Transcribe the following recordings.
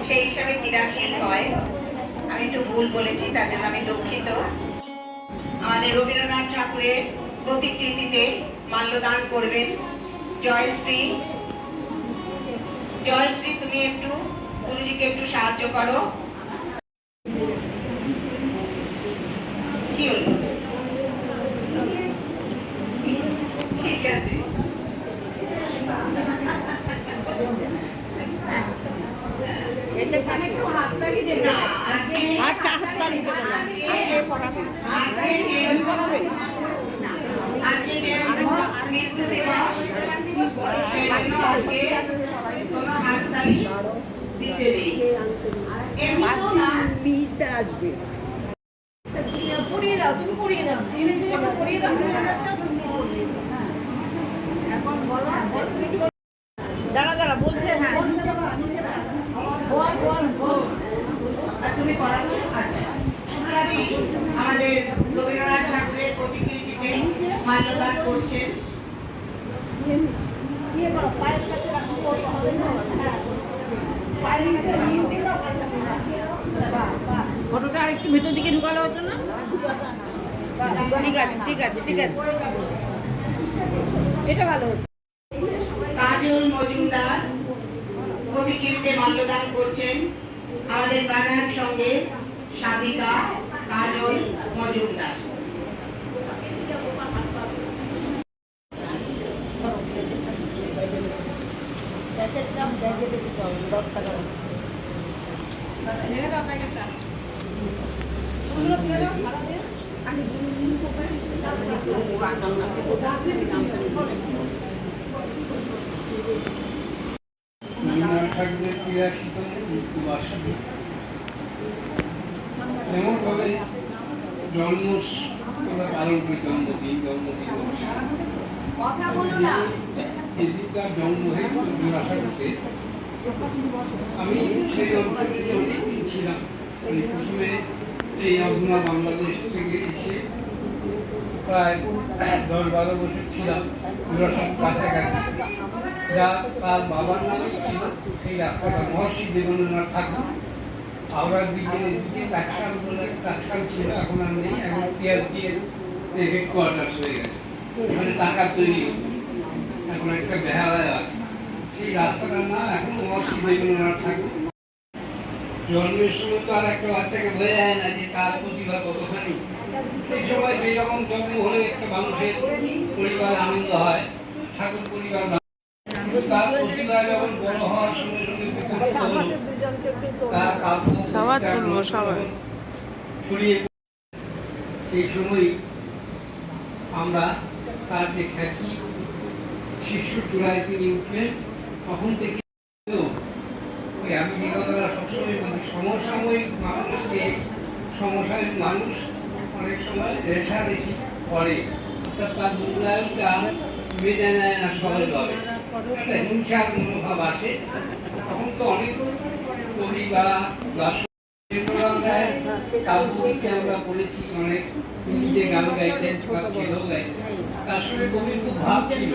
সেই হিসাবে ক্রীড়াশীল হয়। আমি একটু ভুল বলেছি, তার জন্য আমি দুঃখিত। আমাদের রবীন্দ্রনাথ ঠাকুরের প্রতিকৃতিতে মাল্যদান করবেন জয়শ্রী। জয়শ্রী, তুমি একটু গুরুজিকে একটু সাহায্য করো। কি হলো? ঠিক আছে। আসবে পড়িয়ে দাও, তুমি পড়িয়ে দাও, পড়িয়ে দাও। দাঁড়া দাঁড়া বলছে। হ্যাঁ তুমি পড়াচ্ছ? আচ্ছা, আমাদের রবীন্দ্রনাথ ঠাকুরের প্রতিকৃতিতে মাল্যদান করছেন। পায়ের কাছে হবে না, পায়ের কাছে ফটোটা আরেকটু ভেতর দিকে ঢুকালো হতো না? ঠিক আছে ঠিক আছে ঠিক আছে, এটা ভালো হচ্ছে। কাজল মজুমদার প্রতিকৃতিতে মাল্যদান করছেন আমাদের প্রাণায়াম সঙ্গে সাধিকা কাজল মজুমদার। এমনভাবে জন্ম পালন করি, জন্মদিন যেদিন তার জন্ম হয়েছিল জোড়াসাঁকোতে, আমি সেই অঞ্চলে অনেকদিন ছিলাম। প্রথমে এই অধুনা বাংলাদেশ থেকে এসে প্রায় 10-12 বছর ছিলাম জোড়াসাঁকোর কাছাকাছি। যা তার বাবার নামেই ছিল সেই রাস্তাটা, মহর্ষি দেবেন্দ্রনাথ ঠাকুর। হাওড়ার দিকে এদিকে টাকশাল বলে টাকশাল ছিল, এখন আর নেই। এখন সিআরপিএফ হেডকোয়ার্টার হয়ে গেছে, ওখানে টাকা তৈরি হচ্ছে। এখন একটা বেহালায় আছে। সেই রাস্তাটার নাম এখন মহর্ষি দেবেন্দ্রনাথ ঠাকুর। জন্মের সময় তো আর একটা বাচ্চাকে বোঝা যায় না যে তার প্রতিভা কতখানি। সেই সময় যেরকম জন্ম হলে একটা মানুষের পরিবার আনন্দ হয়, ঠাকুর পরিবার তার প্রতিভা যখন বড় হওয়ার সঙ্গে সঙ্গে ছড়িয়ে, সেই সময় আমরা তার যে খ্যাতি শিষ্য চূড়ায় তিনি উঠলেন, তখন থেকে আমি বিগতরা সবসময় বলি সমসাময়িক মানুষকে সমসাময়িক মানুষ অনেক সময় রেশারেশি করে, অর্থাৎ তার মূল্যায়নটা মেনে নেয় না সহজভাবে, একটা হিংসার মনোভাব আসে। তখন তো অনেক কবি বা আমরা পড়েছি, অনেক নিজে গান গাইতেন, ছেলেও গাইতেন, তার সঙ্গে কবির খুব ভাব ছিল,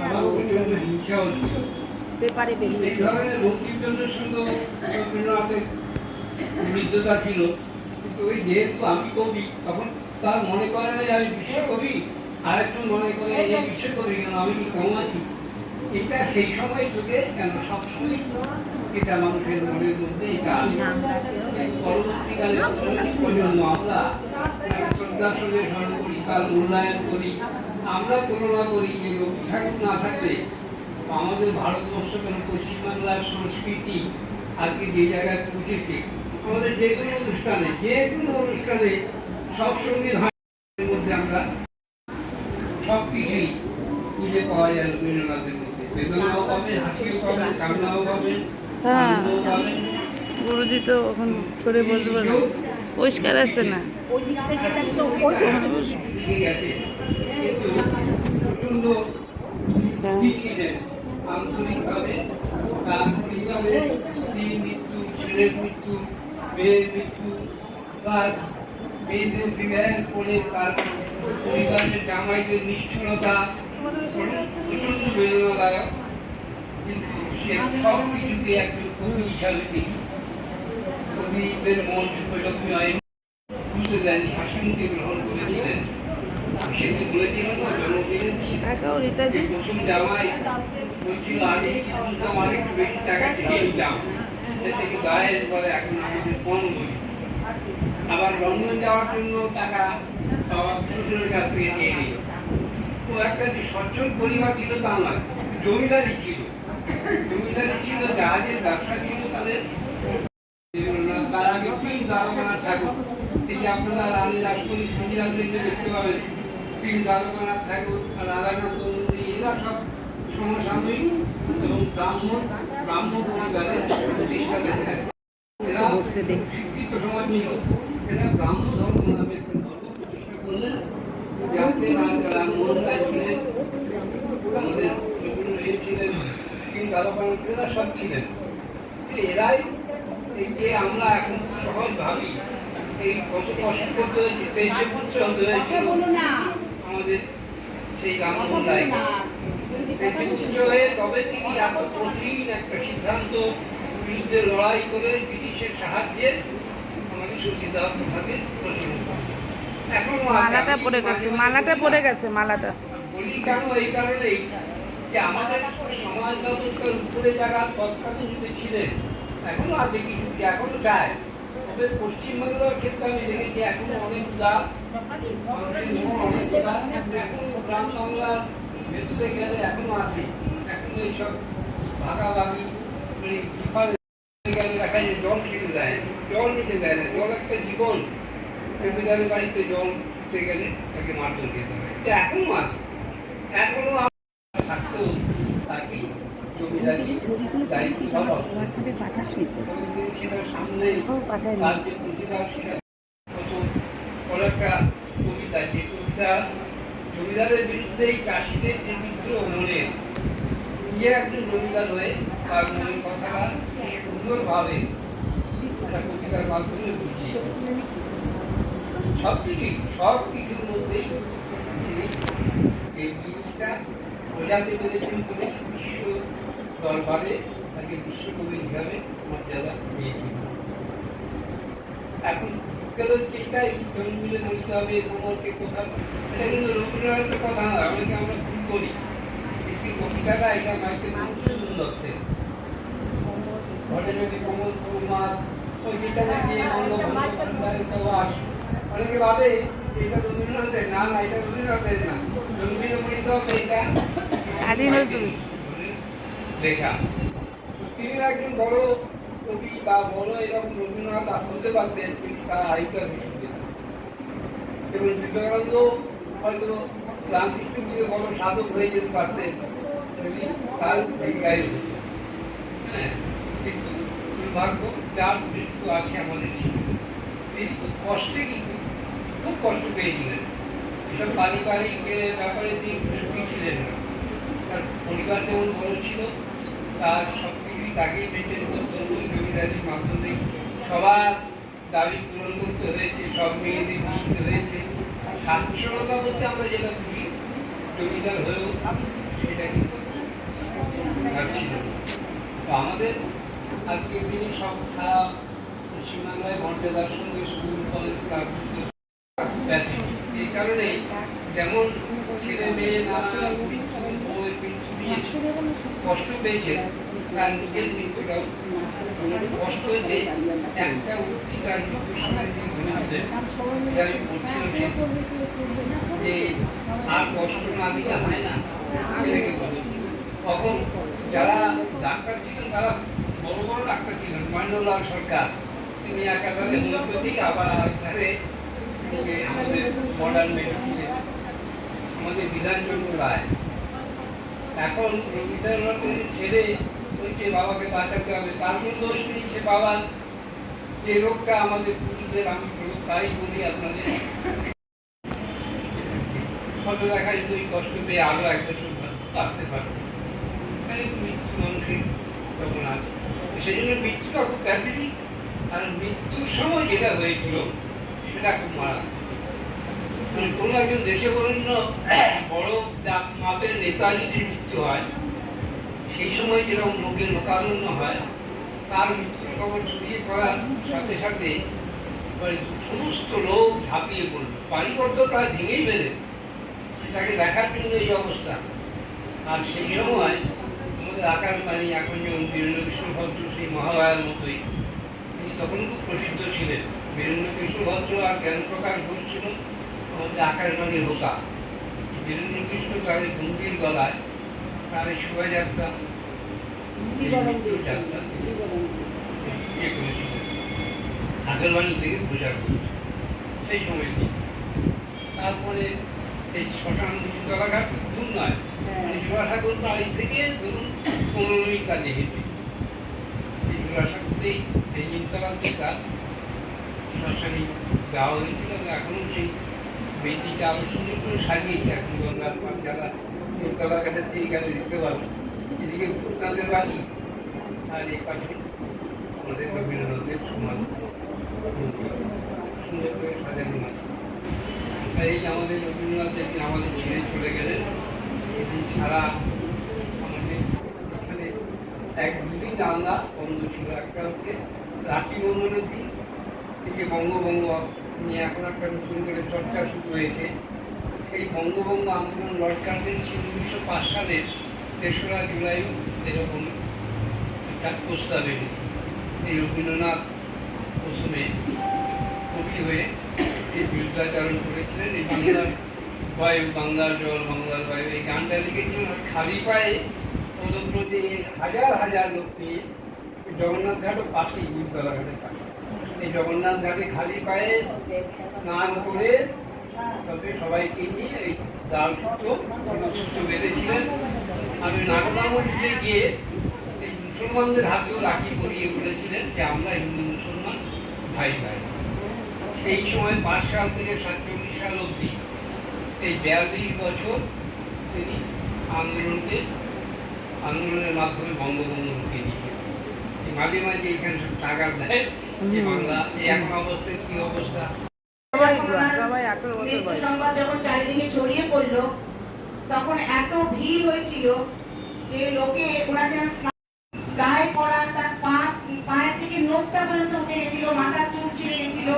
আমার প্রচন্ড হিংসাও ছিল। এই ধরনের বঙ্কিমচন্দ্রের সঙ্গে রবীন্দ্রনাথের বৃদ্ধতা ছিল, কিন্তু ওই যেহেতু আমি কবি, তখন তার মনে করে না যে আমি বিশ্বকবি, আরেকজন মনে করে এই বিশ্বকবি কেন, আমি কি কম আছি? এটা সেই সময় যুগে কেন সবসময় এটা মানুষের মনের মধ্যে এটা আছে। পরবর্তীকালে প্রজন্ম আমরা শ্রদ্ধার সঙ্গে স্মরণ করি, তার মূল্যায়ন করি, আমরা তুলনা করি যে রবি ঠাকুর না থাকলে আমাদের ভারতবর্ষ কেন পশ্চিমবাংলার সংস্কৃতি আজকে যে জায়গায় পৌঁছেছে। আমাদের যে কোনো অনুষ্ঠানে সব সংবিধানের মধ্যে আমরা সব কিছুই খুঁজে পাওয়া যায় রবীন্দ্রনাথের মধ্যে। বেদনাও পাবেন, হাসিও পাবেন, কান্নাও পাবেন, আনন্দও পাবেন। গুরুজি তো এখন সরে বসবে না, পরিষ্কার আসছে না। ঠিক আছে, কিন্তু প্রচন্ড ছিলেন আন্তরিকভাবে। তার পরিবারে স্ত্রীর মৃত্যু, ছেলের মৃত্যু, মেয়ের মৃত্যু, তার মেয়েদের বিবাহের পরে তার পরিবারের জামাইদের নিষ্ঠুরতা প্রচন্ড বেদনাদায়ক। কিন্তু সে সব কিছুকে একজন কবি হিসাবে তিনি কবিদের মন সুখলক্ষ্মী হয় বুঝতে দেননি, হাসি মুখে গ্রহণ করেছিলেন। সেদিন বলেছিলেন না জন্মদিনের দিন যে প্রথম জামাই বলছিল আমি কিন্তু আমার একটু বেশি টাকা চেয়ে নিতাম, সে থেকে গায়ের পরে এখন আমাদের কম বলি। আবার লন্ডন যাওয়ার জন্য টাকা শ্বশুরের কাছ থেকে নিয়ে নিল। ও একটা যে সচ্ছল পরিবার ছিল তা নয়, জমিদারি ছিল, জাহাজের ব্যবসা ছিল তাদের। তার আগে প্রিন্স দ্বারকানাথ ঠাকুর, এই যে আপনারা রানী রাসমণি সিরিয়ালদেরকে দেখতে পাবেন, প্রিন্স দ্বারকানাথ ঠাকুর, রাধাকান্ত নন্দী, এরা সব সমসাময়িক এবং ব্রাহ্ম পরিবারের প্রতিষ্ঠাতা ছিলেন। এরা শিক্ষিত সমাজ ছিল, এরা ব্রাহ্ম ধর্ম নামে একটা ধর্ম প্রতিষ্ঠা করলেন, যাতে রামমোহন রায় ছিলেন, আমাদের ছিলেন, প্রিন্স দ্বারকানাথ, এরা সব ছিলেন। এরাই এই যে আমরা এখন সহজ ভাবি এই কত কষ্ট করতে হয়েছে, সেই যে পুত্র হতে হয়েছে আমাদের সেই রামমোহন রায়, পুত্র হয়ে তবে তিনি এত কঠিন একটা সিদ্ধান্ত বিরুদ্ধে লড়াই করে ব্রিটিশের সাহায্যে আমাদের সতীদাহ প্রথাকে প্রচলন করেন। এখনো মালাটা পড়ে গেছে, মালাটা পড়ে গেছে, মালাটা। বলি কেন, এই কারণেই যে আমাদের সমাজ ব্যবস্থার উপরে যারা তৎকালীন যুগে ছিলেন, এখনো আছে কিছু, এখনো যায়। তবে পশ্চিমবাংলার ক্ষেত্রে আমি দেখেছি এখনো অনেক উদার, এখনো গ্রাম বাংলার ভেতরে গেলে এখনো আছে, এখনো এইসব ভাগাভাগি গেলে দেখা যায় জল খেতে দেয়, জল নিতে দেয় না, জল একটা জীবন। জমিদারের বাড়িতে জল নিতে গেলে তাকে মারধর খেতে হয়, এটা এখনো আছে। এখনো থাকতো তাকে জমিদারি দায়িত্ব সামনে একটা কবিতা, যে কবিতা জমিদারের বিরুদ্ধে চাষিদের যে বিদ্রোহ মনে, ইয়ে একজন জমিদার হয়ে তার মনের কথাটা সুন্দরভাবে কবিতার মাধ্যমে বুঝিয়ে সব কিছুর মধ্যেই তিনি এই জিনিসটা বোঝাতে পেরেছেন বলে বিশ্ব দরবারে তাকে বিশ্বকবি হিসাবে মর্যাদা দিয়েছিল। এখন কেবল চিন্তায় জন্মিলে বলতে হবে কোমরকে কোথাও, এটা কিন্তু রবীন্দ্রনাথের কথা না, অনেকে আমরা ভুল করি। এই কবিতাটা এটা মাইকেল দত্তের ঘটে যদি কোমর মাছ ওই যেটা দিয়ে অনেকে ভাবে এটা রবীন্দ্রনাথের, না না এটা রবীন্দ্রনাথের না, লেখা। তিনি একজন বড় কবি বা বড় এরকম রবীন্দ্রনাথ হতে পারতেন, কিন্তু তার আয়ুটা বেশি পেতেন। এবং বিবেকানন্দ হয়তো রামকৃষ্ণ থেকে বড় সাধক হয়ে যেতে পারতেন যদি তার গায়ে হতো। হ্যাঁ, কিন্তু দুর্ভাগ্য যার মৃত্যু আছে আমাদের, তিনি খুব কষ্টে, কিন্তু খুব কষ্ট পেয়েছিলেন। এসব পারিবারিক ব্যাপারে তিনি সুখী ছিলেন না। তার পরিবার যেমন বড় ছিল, তার সব কিছুই তাকেই মেনটেন করতে হতো, জমিদারির মাধ্যমে সবার দাবি পূরণ করতে হয়েছে, সব মেয়েদের দিতে হয়েছে। সাক্ষরতা বলতে আমরা যেটা করি, জমিদার হয়েও সেটা কিন্তু ছিল। তো আমাদের আজকের দিনে সব সারা পশ্চিমবাংলায় মর্যাদার সঙ্গে স্কুল কলেজ এই কারণে যেমন ছেলে মেয়ে নানা মৃত্যু দিয়েছে, কষ্ট পেয়েছে, তার নিজের মৃত্যুটাও কষ্ট হয়েছে। একটা উক্তি তার মৃত্যুর সময় তিনি বলেছিলেন, যে আমি বলছিলাম যে আর কষ্ট না দিলে হয় না, ছেলেকে বলে। তখন যারা ডাক্তার ছিলেন তারা বড় বড় ডাক্তার ছিলেন, মহেন্দ্রলাল সরকার, তিনি একাধারে হোমিওপ্যাথি, আবার এখানে আমাদের মডার্ন মেডিসিনে আমাদের বিধানচন্দ্র রায়। এখন রবীন্দ্রনাথের ছেলে ওই যে বাবাকে বাঁচাতে হবে, তার কোনো দোষ নেই। সে বাবার যে রোগটা আমাদের পুরুষদের, আমি তাই বলি আপনাদের, হয়তো দেখা যেত ওই কষ্ট পেয়ে আরো এক বছর বাঁচতে পারছে, মৃত্যু মানুষের তখন আছে। সেই জন্য মৃত্যুটা খুব প্যাথেটিক, আর মৃত্যুর সময় যেটা হয়েছিল সেটা খুব মারা। মানে কোনো একজন দেশে বরেণ্য বড় মাপের নেতা যদি মৃত্যু হয়, সেই সময় যেরকম লোকের লোকারণ্য হয়, তার মৃত্যুর খবর ছড়িয়ে পড়ার সাথে সাথে সমস্ত লোক ঝাঁপিয়ে পড়ল, বাড়িঘর তো প্রায় ভেঙেই ফেলে, তাকে দেখার জন্য এই অবস্থা। আর সেই সময় আমাদের আকাশবাণী, এখন যেমন বীরেন্দ্র কৃষ্ণ ভদ্র সেই মহালয়ার মতোই, তিনি তখন খুব প্রসিদ্ধ ছিলেন। বীরেন্দ্র কৃষ্ণ ভদ্র আর জ্ঞানপ্রকাশ ঘোষ ছিল আমাদের আকাশবাণীর হোতা। বীরেন্দ্র কৃষ্ণ তাদের বন্ধুর গলায় তাদের শোভাযাত্রা যাত্রা ইয়ে করেছিলেন, আকাশবাণী থেকে প্রচার করেছে সেই সময়। তারপরে এই শ্মশান জলাঘাট দূর নয়, মানে জোড়াসাগর বাড়ি থেকে ধরুন 15 মিনিট কাজে হেঁটে এই জোড়াসাগরতেই এই নিমতলা দিকটা শ্মশানে দেওয়া হয়েছিল। এখনো সেই বেদিটা আরো সুন্দর করে সাজিয়েছে। এখন গঙ্গার পার যারা নিমতলা ঘাটের থেকে গেলে দেখতে পাবো, এদিকে ভূতনাথের বাড়ি আর এই পাশে আমাদের রবীন্দ্রনাথের সমাধি সুন্দর করে সাজানো আছে। এই যে আমাদের রবীন্দ্রনাথ যেদিন আমাদের ছেড়ে চলে গেলেন, সেদিন সারা আমাদের এখানে 1-2 দিন রান্না বন্ধ ছিল। একটা হচ্ছে রাখি বন্ধনের দিন, এই যে বঙ্গভঙ্গ নিয়ে এখন একটা নতুন করে চর্চা শুরু হয়েছে। সেই বঙ্গভঙ্গ আন্দোলন লর্ড কার্জন ছিল 1905 সালের 3রা জুলাই এরকম একটা প্রস্তাব এনে এই রবীন্দ্রনাথ প্রথমে কবি হয়ে এই বিরুদ্ধাচরণ করেছিলেন। এই বাংলার বায়ু, বাংলার জল, বাংলার বায়ু, এই গানটা লিখেছিলেন। খালি পায়ে পদব্রজে হাজার হাজার লোক নিয়ে জগন্নাথ ঘাটও পাশেই, বিরুদ্ধলা ঘাটের পাশে, এই জগন্নাথ ঘাটে খালি পায়ে স্নান করে তবে সবাইকে নিয়ে এই ডাল সূত্র বেঁধেছিলেন। আর ওই নাগদা মসজিদে গিয়ে এই মুসলমানদের হাতেও রাখি পরিয়ে বলেছিলেন যে আমরা হিন্দু মুসলমান ভাই ভাই। এই সময় 5 সাল থেকে 47 সাল অবধি এই 42 বছর তিনি আন্দোলনের মাধ্যমে বঙ্গভঙ্গ রুখে দিয়েছেন। মাঝে মাঝে এখানে সব টাকা দেয় যে বাংলা এই এখন অবস্থায় কি অবস্থা। মৃত্যু সংবাদ যখন চারিদিকে ছড়িয়ে পড়লো, তখন এত ভিড় হয়েছিল যে লোকে ওনাকে গায়ে পড়া, তার পায়ের থেকে নখটা পর্যন্ত উঠে গেছিল, মাথার চুল ছিঁড়ে গেছিল।